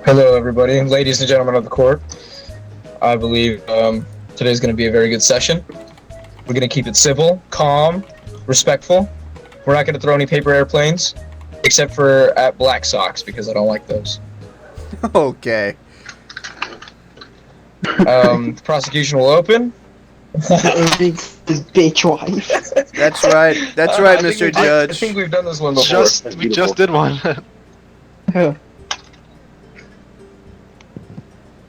Hello, everybody, ladies and gentlemen of the court. I believe today's going to be a very good session. We're going to keep it civil, calm, respectful. We're not going to throw any paper airplanes, except for at Black Sox, because I don't like those. Okay. The prosecution will open. His bitch wife. That's right. That's right, Mr. I Judge. think we've done this one before. We just did one.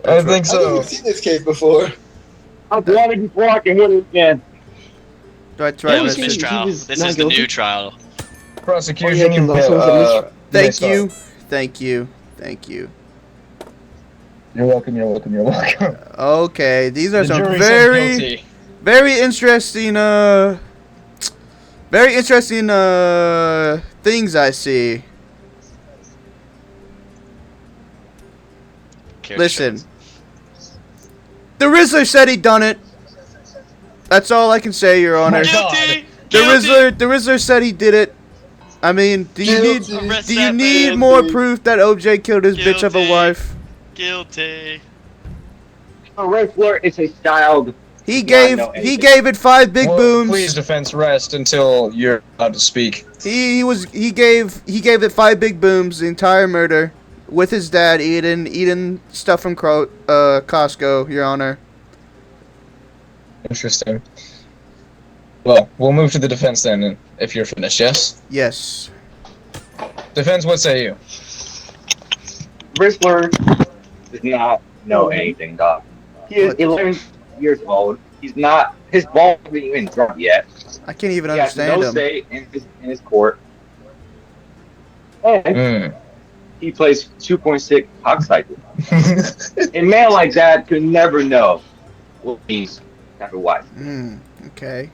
I think so. I've seen this case before. I'm glad before I can win it again. That's Yeah, right, it was Mr. mistrial. was This not is the guilty? new trial. Prosecution, Oh, yeah, 'cause also it was a mistrial. Thank you. Thank you. Thank you. You're welcome, you're welcome, you're welcome. Okay, these are The some jury says very, guilty. very interesting things I see. Listen, the Rizzler said he done it. That's all I can say, Your Honor. Guilty! The Guilty! Rizzler said he did it. I mean, do you need Arrest do you that need man. more proof that OJ killed his bitch of a Guilty. wife? Guilty. A wrestler is a child. He Not gave know he anything. gave it 5 big Well, booms. please, defense, rest until you're allowed to speak. He gave it 5 big booms, the entire murder, with his dad eating stuff from Costco, Your Honor. Interesting. Well, we'll move to the defense then, if you're finished, yes? Yes. Defense, what say you? Wrestler does not know anything, dog. He is 11 years old. He's not. His ball isn't even drunk yet. I can't even He has understand no him. say in his court. And Mm. he plays 2.6 hog cycle. A man like that could never know what he's have a wife. Okay.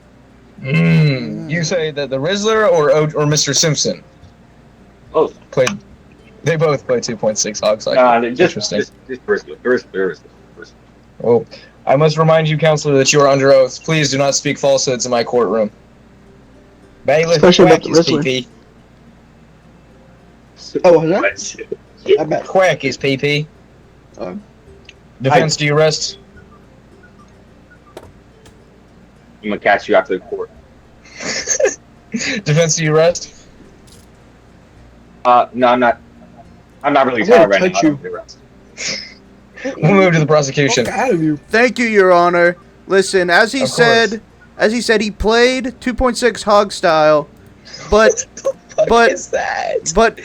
You say that the Rizzler or Mr. Simpson Oh, played? They both play 2.6 hog cycle. just Wrestler. Well, I must remind you, counselor, that you are under oath. Please do not speak falsehoods in my courtroom. Bailiff, Especially quack about the is Rizzler. PP. Oh, was that? I bet. Quack is PP. Oh. Defense, do you rest? I'm gonna catch you after the court. Defense, do you rest? No, I'm not. I'm not really I'm gonna tired right now. touch I you. don't do rest. We'll move to the prosecution. Fuck out of you. Thank you, Your Honor. Listen, as he Of said, he played 2.6 hog style, but What is that? but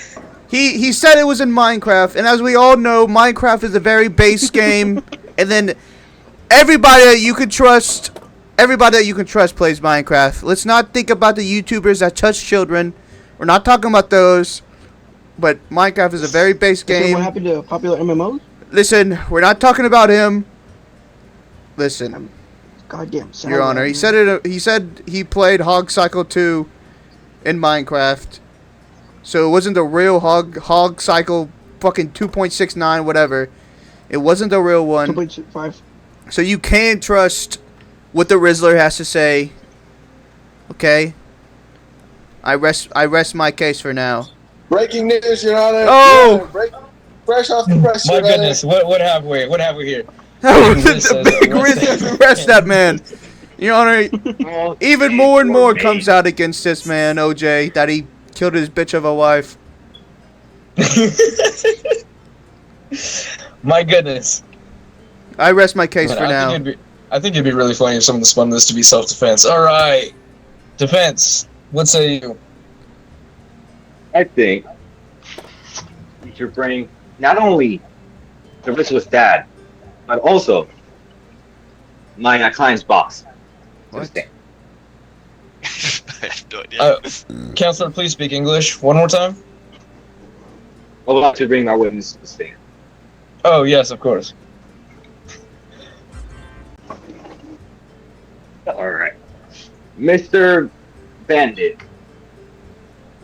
he said it was in Minecraft, and as we all know, Minecraft is a very base game, and then everybody that you can trust plays Minecraft. Let's not think about the YouTubers that touch children. We're not talking about those, but Minecraft is a very base Is that what game. happened to popular MMOs? Listen, we're not talking about him. Listen, Goddamn. Your Honor, he said he played Hog Cycle 2 in Minecraft. So it wasn't the real Hog Cycle fucking 2.69 whatever. It wasn't the real one. 2.5. So you can't trust what the Rizzler has to say. Okay? I rest my case for now. Breaking news, Your Honor. Oh! Fresh off the press, My Your Honor. goodness, what have we? What have we here? Oh, Big Riz the says big arrest Riz, arrest that man. Your Honor, even more and more comes out against this man, OJ, that he killed his bitch of a wife. My goodness. I rest my case But for now. I think it'd be really funny if someone spun this to be self-defense. All right, defense. What say you? I think you should bring not only the Wrestler's dad, but also my client's boss. What? I have no idea. Counselor, please speak English one more time. I'm about to bring my witness to the stand. Oh yes, of course. All right, Mr. Bandit,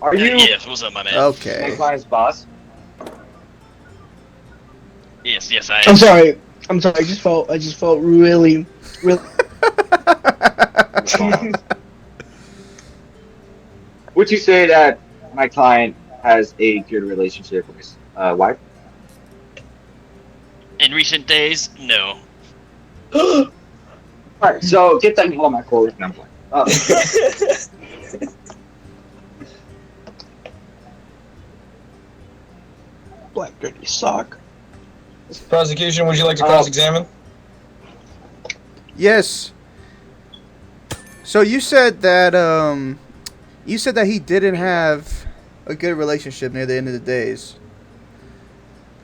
are you Yes, what's up, my man? my Okay. client's boss? Yes, I I'm am. sorry. I just felt really. Would you say that my client has a good relationship with his wife? In recent days, no. Alright, so get that all my quotes and I'm like, Black dirty sock. Prosecution, would you like to cross-examine? Yes. So you said that he didn't have a good relationship near the end of the days.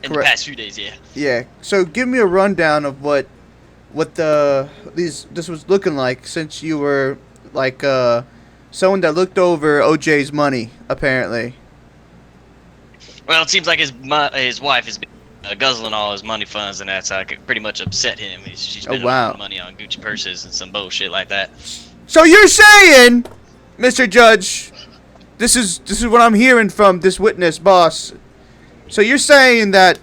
In Correct. the past few days, yeah. Yeah. So give me a rundown of what this was looking like, since you were like someone that looked over OJ's money, apparently. Well, it seems like his wife has been guzzling all his money funds, and that's pretty much upset him. She's been wow. money on Gucci purses and some bullshit like that. So you're saying, Mr. Judge, this is what I'm hearing from this witness, boss. So you're saying that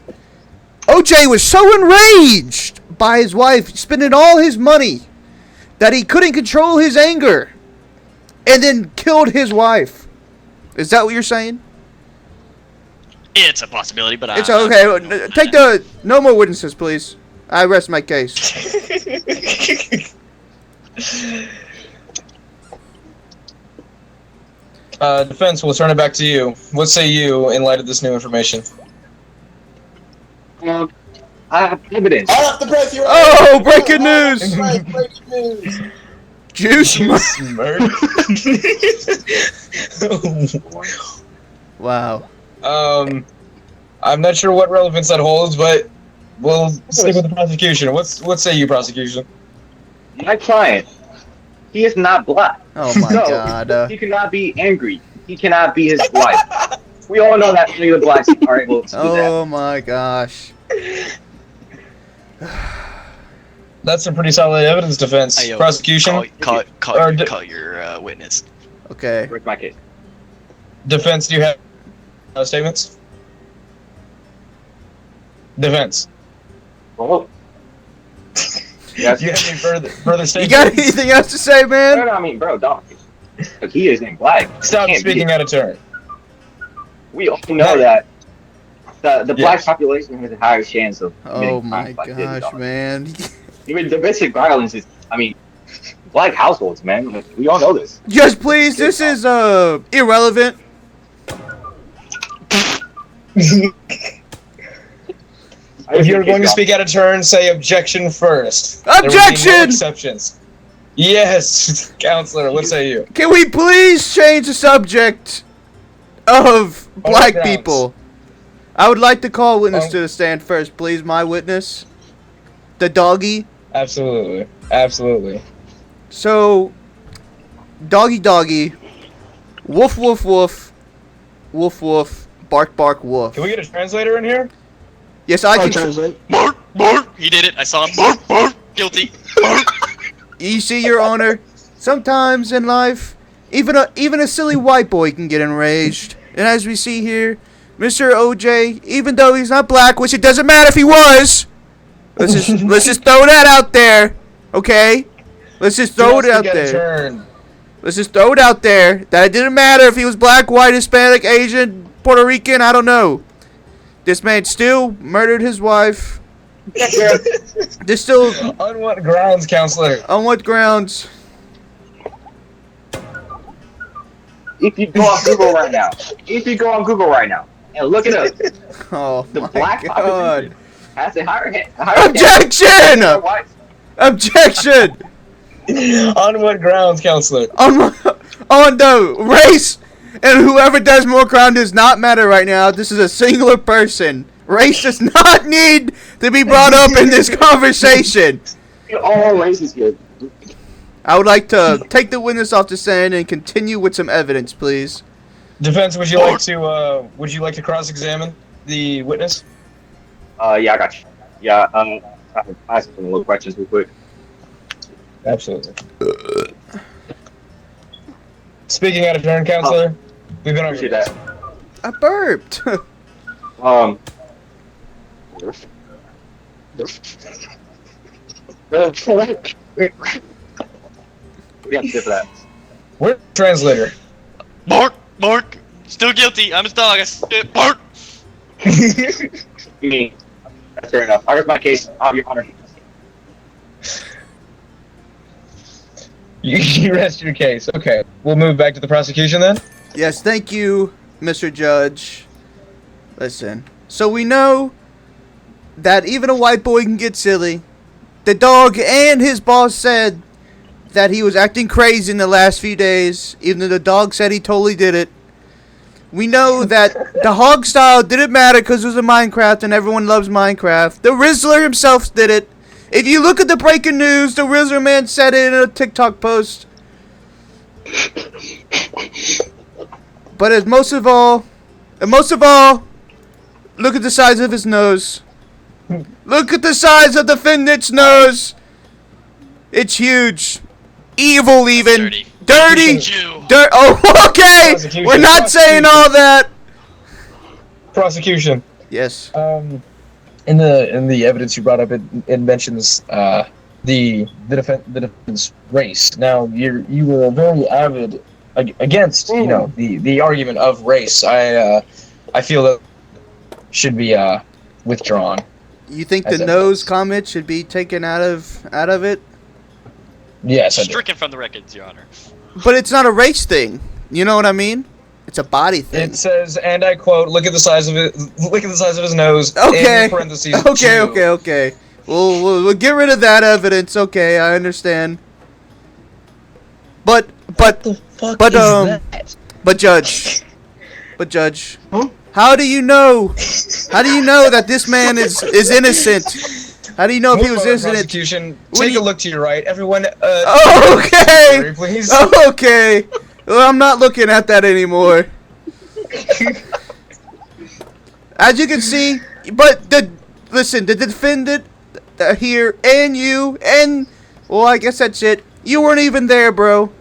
OJ was so enraged by his wife spending all his money that he couldn't control his anger and then killed his wife. Is that what you're saying? It's a possibility, but It's okay. Take no more witnesses, please. I rest my case. Defense, we'll turn it back to you. What say you in light of this new information? I have evidence. Hot off the press, Your Oh, Honor. breaking Hot off news. the press, breaking news. Juice. Murder. Wow. I'm not sure what relevance that holds, but we'll stick with the prosecution. What say you, prosecution? My client, he is not black. Oh my So, God. he cannot be angry. He cannot be his wife. We all know that only the blacks are able to do that. Oh my gosh. That's some pretty solid evidence, defense. Hey, yo, Prosecution, Call Or your witness. Okay. Where's my case? defense. Do you have statements? Defense. Well, yes. Do you have any further You statements? got anything else to say, No, man? no, I mean, bro, dog. Because he is in black. Stop Can't be speaking it. out of turn. We all know that the black Yes. population has a higher chance of committing Oh my crimes like this, gosh, dog. man. Even domestic violence is, I mean, black households, man. Like, we all know this. Just please, this is irrelevant. If you're going to speak out of turn, say objection first. There will be Objection! no exceptions. Yes, counselor. What say you? Can we please change the subject of black grounds? people? I would like to call witness On- to the stand first, please. My witness, the doggy. Absolutely. Absolutely. So, doggy, woof woof woof, woof woof, bark bark woof. Can we get a translator in here? Yes, I I'll can. translate. Bark! He did it. I saw him. Bark! Guilty. Bark! You see, Your Honor, sometimes in life, even a silly white boy can get enraged. And as we see here, Mr. OJ, even though he's not black, which it doesn't matter if he was, let's just throw that out there, okay? Let's just throw it Who out wants to get a there. turn? Let's just throw it out there that it didn't matter if he was black, white, Hispanic, Asian, Puerto Rican, I don't know. This man still murdered his wife. This still, On what grounds, counselor? on what grounds? If you go on Google right now, and look it up, Oh the my black God. population has a higher chance Objection! than white. Objection! On what grounds, counselor? on the race, and whoever does more crime does not matter right now. This is a singular person. Race does not need to be brought up in this conversation. All races here. I would like to take the witness off the stand and continue with some evidence, please. Defense, would you like to cross-examine the witness? Yeah, I got you. Yeah, I have ask some little questions real quick. Absolutely. Speaking out of turn, counselor. We've been over Appreciate this. that. I burped. We have to do for that. Where's the translator? Bark! Still guilty. I'm his dog. I said bark! I mean, That's fair enough. I rest my case, Your Honor. You rest your case. Okay. We'll move back to the prosecution then. Yes, thank you, Mr. Judge. Listen, so we know that even a white boy can get silly. The dog and his boss said that he was acting crazy in the last few days, even though the dog said he totally did it. We know that the hog style didn't matter because it was a Minecraft and everyone loves Minecraft. The Rizzler himself did it. If you look at the breaking news, the Rizzler man said it in a TikTok post. But as most of all, look at the size of his nose. Look at the size of the defendant's nose. It's huge. Evil even. Dirty. Jew. Oh, okay. Prosecution. We're not saying all that. Prosecution. Yes. In the evidence you brought up, it mentions the defendant's race. Now you were very avid against the argument of race. I feel that should be withdrawn. You think the As nose evidence. comment should be taken out of it? Yes, I do. Stricken from the records, Your Honor. But it's not a race thing. You know what I mean? It's a body thing. It says, and I quote, "Look at the size of it. Look at the size of his nose." Okay. In parentheses, Okay, Jew. okay. We'll get rid of that evidence. Okay, I understand. But Fuck But, is but Judge, Huh? how do you know that this man is innocent? How do you know if he was innocent? Prosecution, What do take you- a look to your right, everyone. Oh, okay. Sorry, please. Okay. Well, I'm not looking at that anymore. As you can see, but the defendant here and you and well, I guess that's it. You weren't even there, bro.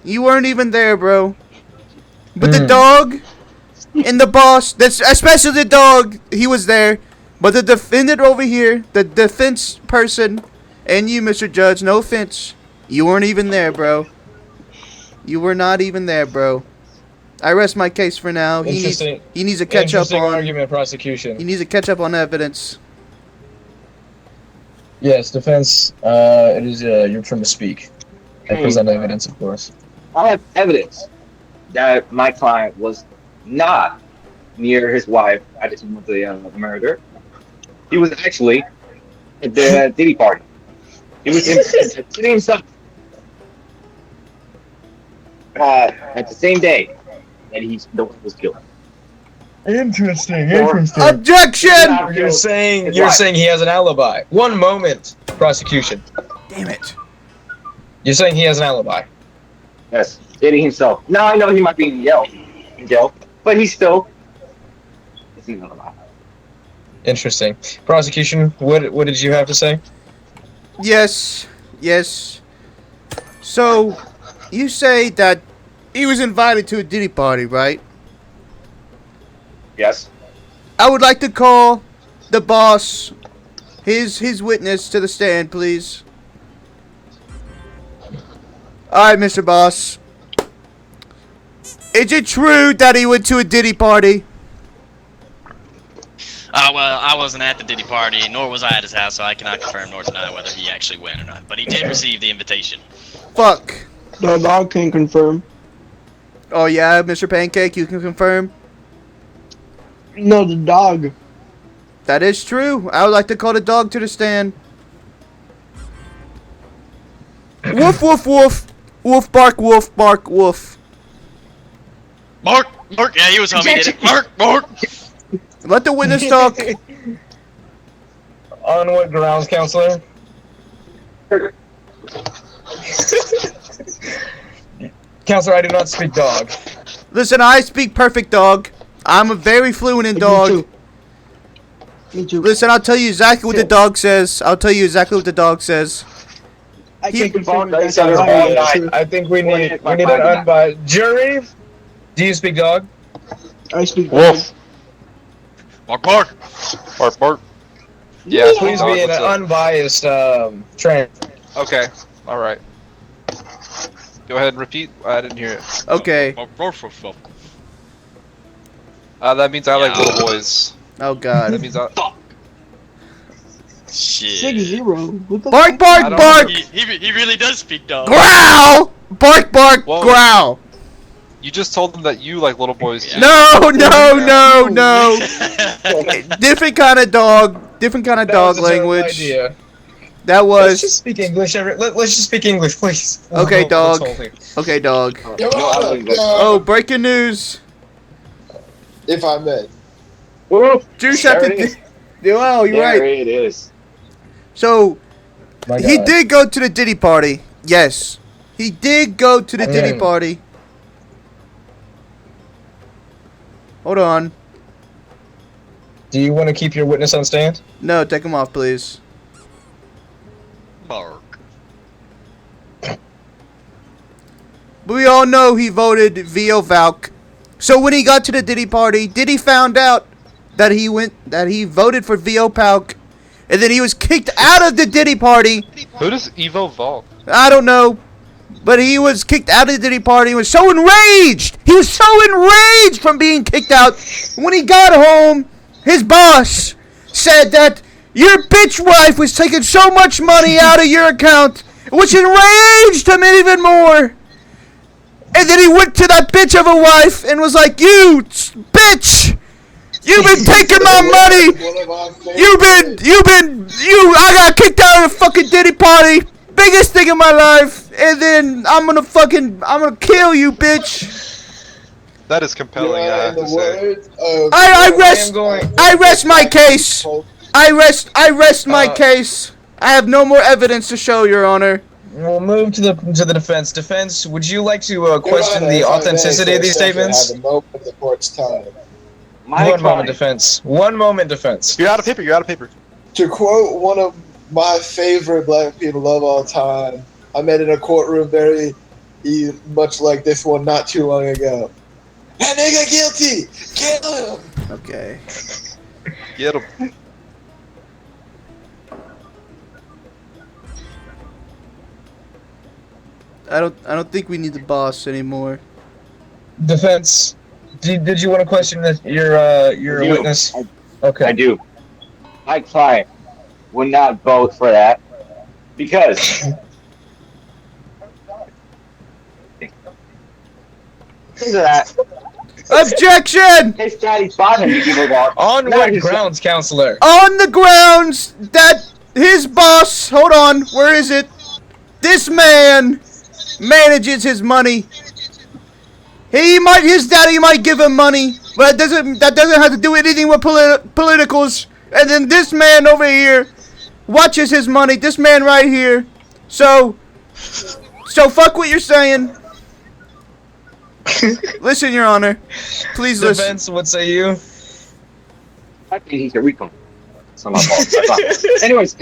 You weren't even there, bro. But the dog and the boss, especially the dog, he was there. But the defendant over here, the defense person, and you, Mr. Judge, no offense, you weren't even there, bro. You were not even there, bro. I rest my case for now. He needs to catch up Interesting on. argument, prosecution. He needs to catch up on evidence. Yes, defense. It is your turn to speak and present evidence, of course. I have evidence that my client was not near his wife at the time of the murder. He was actually at the Diddy party. He was sitting himself at the same day that the one was killed. Interesting. Objection! You're saying His wife. he has an alibi. One moment, prosecution. Damn it. You're saying he has an alibi. Yes, Diddy himself. Now I know he might be in jail, but he's still. It's an alibi. Interesting. Prosecution, what did you have to say? Yes. So, you say that he was invited to a Diddy party, right? Yes. I would like to call the boss, his witness to the stand, please. Alright, Mr. Boss. Is it true that he went to a Diddy party? Well, I wasn't at the Diddy party, nor was I at his house, so I cannot confirm nor deny whether he actually went or not. But he did receive the invitation. Fuck. The dog can confirm. Oh yeah, Mr. Pancake, you can confirm? No, the dog. That is true. I would like to call the dog to the stand. Woof, woof, woof. Woof, bark, woof, bark, woof. Mark! Yeah, he was home, he did it. Mark! Let the witness talk. On what grounds, counselor? Counselor, I do not speak dog. Listen, I speak perfect dog. I'm very fluent in Me dog. too. Me too. Listen, I'll tell you exactly what the dog says. I I he- can confirm They that's said it a all lie. night. I think we need My an client. unbiased jury. Do you speak dog? I speak Wolf. Mark! Bark, bark. Yeah, I Please speak be dog. an What's up? unbiased train. Okay, alright. Go ahead and repeat. I didn't hear it. Okay. That means I like Yeah. little boys. Oh That god. means I. Shit. 6-0. What the Bark, fuck? bark, don't- bark! He really does speak dog. Growl! Bark, bark, Whoa. growl! You just told them that you like little boys. Yeah. No, no, no, no! Different kind of dog. Different kind of That was dog a terrible language. idea. That Let's was... just speak English. Let's just speak English, please. Okay, Let's dog. hold it. Okay, dog. Your No, I Honor, believe that. Oh, breaking news. if I may. Whoop, Juice there have it to... is. Oh, you're There right. it is. So, My he God. did go to the Diddy party. Yes. He did go to the Diddy party. Hold on. Do you want to keep your witness on stand? No, take him off, please. Bark. But we all know he voted Vio Valk. So when he got to the Diddy party, Diddy found out that he voted for Vio Valk, and then he was kicked out of the Diddy party. Who does Evo Volk? I don't know, but he was kicked out of the Diddy party. He was so enraged. He was so enraged from being kicked out. When he got home, his boss said that your bitch wife was taking so much money out of your account, which enraged him even more. And then he went to that bitch of a wife and was like, "You bitch, you've been taking my money. One of our favorite- I got kicked out of the fucking Diddy party. Biggest thing in my life. And then I'm gonna kill you, bitch. That is compelling. I have in to the say. words of I rest my case. I rest my case. I have no more evidence to show, Your Honor. We'll move to the defense. Defense, would you like to Your question Honor, the if I may, authenticity of these for a second, statements? have a moment of the court's time. My One moment, client, defense. 1 moment, defense. You're out of paper. You're out of paper. To quote one of my favorite black people of all time, I met in a courtroom much like this one not too long ago. That nigga guilty! Kill him! Okay. Get him. I don't think we need the boss anymore. Defense, did you want to question your I do. witness? Okay. I do. My client would not vote for that because because of that. Objection! His daddy bought him the Evo Volk. On Not what his- grounds, counselor? On the grounds that his boss, hold on, where is it? This man manages his money. His daddy might give him money, but that doesn't have to do anything with politicals. And then this man over here watches his money. This man right here. So fuck what you're saying. Listen, Your Honor. Please listen. Defense, what say you? I think he's a recon. It's not my fault. That's fine. Anyways,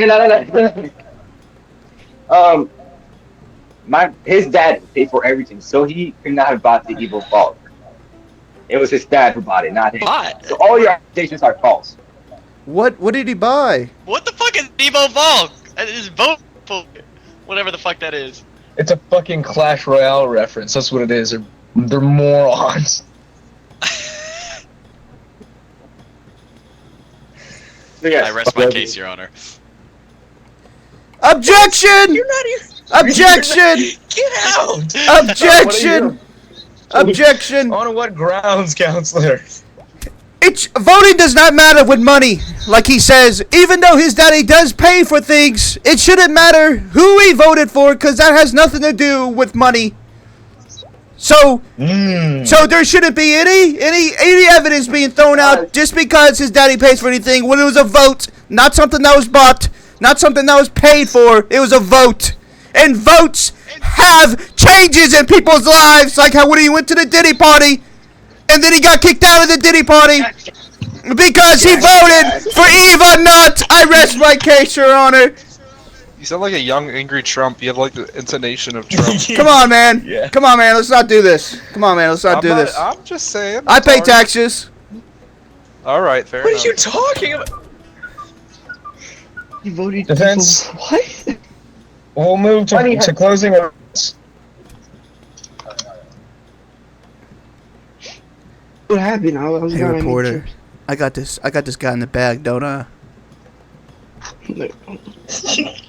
his dad paid for everything, so he could not have bought the Evo Volk. It was his dad who bought it, not him. What? So all your accusations are false. What did he buy? What the fuck is Evo Volk? That is vote for whatever the fuck that is. It's a fucking Clash Royale reference. That's what it is. They're morons. So yes, I rest my case, Your Honor. Objection! You're not here. Objection! Get out! Objection! Objection! On what grounds, counselor? Voting does not matter with money, like he says. Even though his daddy does pay for things, it shouldn't matter who he voted for, because that has nothing to do with money. So there shouldn't be any evidence being thrown out just because his daddy pays for anything when it was a vote, not something that was bought, not something that was paid for. It was a vote. And votes have changes in people's lives, like how when he went to the Diddy party, and then he got kicked out of the Diddy party because he voted for Eva Nutt. I rest my case, Your Honor. You sound like a young, angry Trump. You have like the intonation of Trump. Come on, man. Yeah. Come on, man. Let's not do this. Come on, man. Let's not do this. I'm just saying. I pay Sorry. taxes. All right, fair What enough. are you talking about? He voted Defense. Evo- What? We'll move to closing arguments. What happened? I was Hey, gonna make reporter. sure. I got this guy in the bag, don't I? You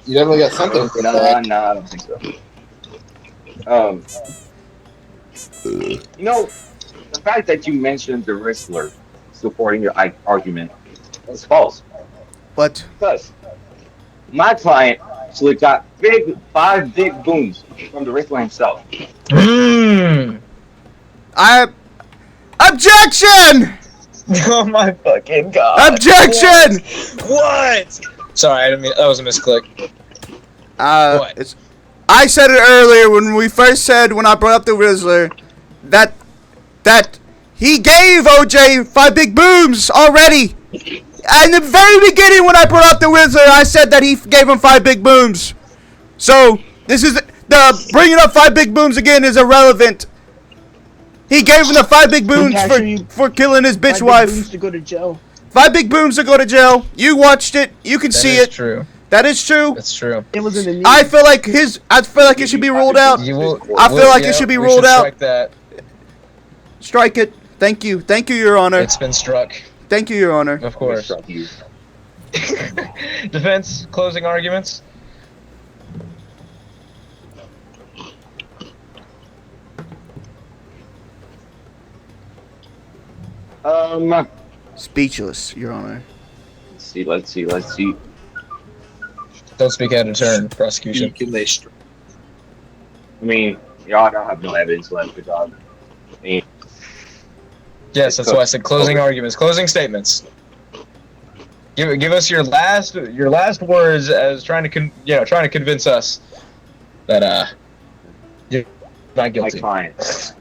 definitely got something for that. No, I don't think so. You know, the fact that you mentioned the Rizzler supporting your argument is false. What? Because my client actually got 5 big booms from the Rizzler himself. Objection! Oh my fucking god. Objection! What? Sorry, I didn't mean that was a misclick. What? I said it earlier when I brought up the Rizzler that he gave OJ 5 big booms already. In the very beginning when I brought up the Rizzler, I said that he gave him 5 big booms. So this is the bringing up 5 big booms again is irrelevant. He gave him the 5 big booms for killing his bitch wife. 5 big booms to go to jail. 5 big booms to go to jail. You watched it. You can see it. That's true. That is true. That's true. It was in the news. I feel like it should be ruled out. You will, I feel like it should be ruled out. Strike that. Strike it. Thank you. Thank you, Your Honor. It's been struck. Thank you, Your Honor. Of course. Defense, closing arguments. Speechless, Your Honor. Let's see. Don't speak out of turn, prosecution. Can they strike? I mean, y'all don't have no evidence left, good job. I mean, Yes, that's why I said closing arguments, closing statements. Give us your last words as trying to convince us that you're not my guilty. client.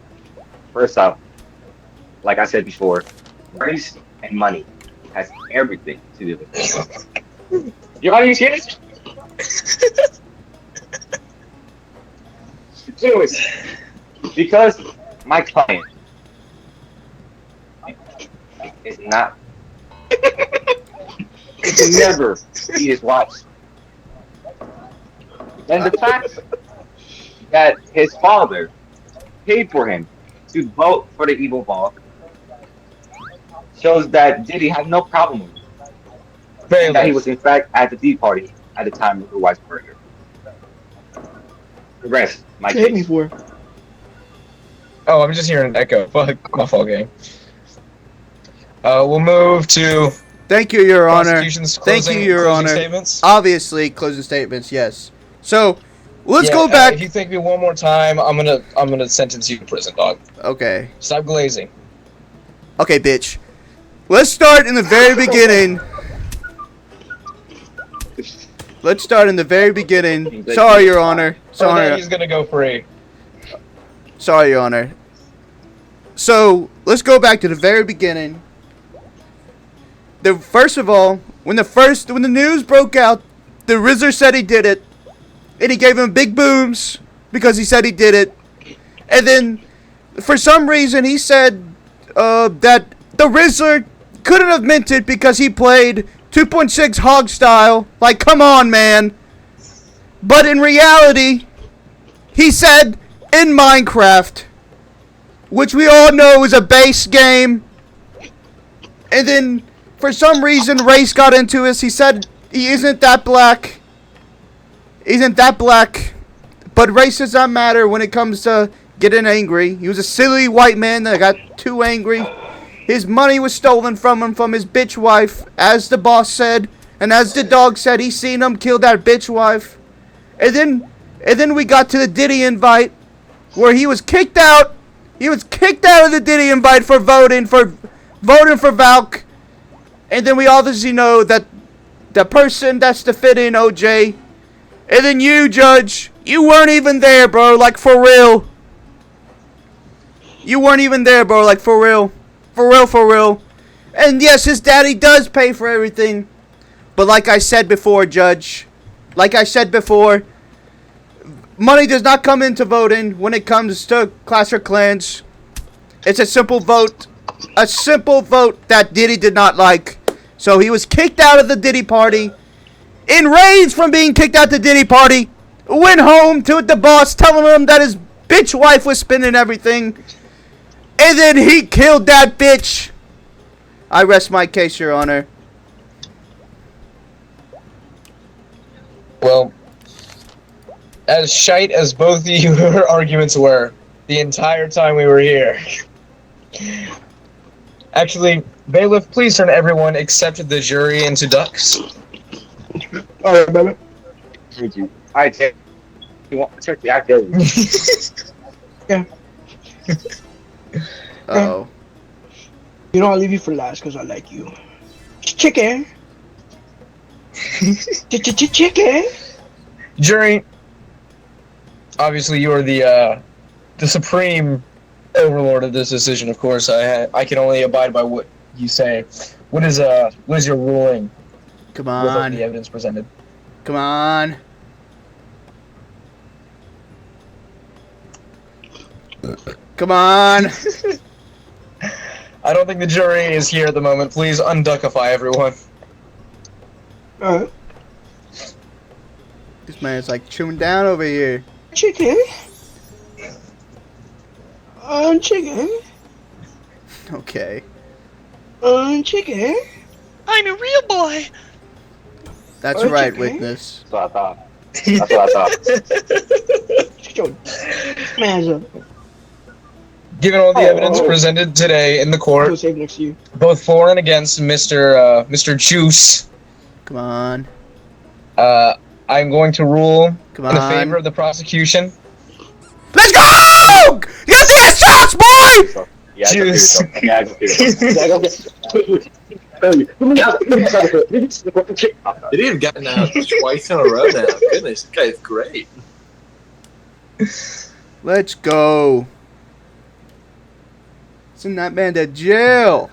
First off, like I said before, race and money has everything to do with it. Are you serious? Anyways, because my client is not, he can never see his wife. And the fact that his father paid for him to vote for the evil ball shows that Diddy had no problem with it. And that he was in fact at the Tea Party at the time of the wife's murder. The rest, my Hit me case. for. Oh, I'm just hearing an echo. Fuck, my fault, gang. We'll move to Thank you, Your Honor. prosecution's Thank you, Your closing Honor. statements. Obviously, closing statements, yes. So, let's Yeah, go back. If you thank me one more time, I'm gonna sentence you to prison, dog. Okay. Stop glazing. Okay, bitch. Let's start in the very beginning. Let's start in the very beginning. Sorry, Your Honor. Sorry. He's gonna go free. Sorry, Your Honor. So, let's go back to the very beginning. First of all, when the news broke out, the Rizzler said he did it, and he gave him big booms because he said he did it. And then, for some reason, he said that the Rizzler couldn't have meant it because he played 2.6 hog style. Like, come on, man. But in reality, he said in Minecraft, which we all know is a base game. And then, for some reason, race got into us. He said he isn't that black. Isn't that black. But race does not matter when it comes to getting angry. He was a silly white man that got too angry. His money was stolen from him from his bitch wife, as the boss said. And as the dog said, he seen him kill that bitch wife. And then we got to the Diddy invite, where he was kicked out. He was kicked out of the Diddy invite for voting for Valk. And then we obviously know that the person that's defending OJ. And then you, Judge, you weren't even there, bro. Like, for real. You weren't even there, bro. Like, for real. For real, for real. And yes, his daddy does pay for everything. But like I said before, Judge. Like I said before, money does not come into voting when it comes to Clash of Clans. It's a simple vote. A simple vote that Diddy did not like. So he was kicked out of the Diddy party. Enraged from being kicked out the Diddy party. Went home to the boss telling him that his bitch wife was spending everything. And then he killed that bitch. I rest my case, Your Honor. as shite as both of your arguments were the entire time we were here. Actually, bailiff, please turn everyone except the jury into ducks. Alright, baby. Thank you. I take. You want turkey? I kill you. Uh-oh. You know, I'll leave you for last because I like you. Chicken. Chicken. Jury, obviously you are the supreme overlord of this decision. Of course, I can only abide by what you say. What is your ruling Come with on. the evidence presented? Come on. Come on. I don't think the jury is here at the moment. Please unduckify everyone. Alright. This man's like chewing down over here. Chicken. Chicken. Okay. Chicken. I'm a real boy. That's Oh, right, chicken. witness. That's what I thought. That's what I thought. Shut your man's up. Given all the Oh, evidence oh. presented today in the I'll court, save next to you. both for and against Mr. Juice, Come on. I'm going to rule Come in favor on. of the prosecution. Let's go! You got the headshots, boy! Yeah, Juice. I go for It even gotten out twice in a row now. Goodness, this guy's great. Let's go. Send that man to jail.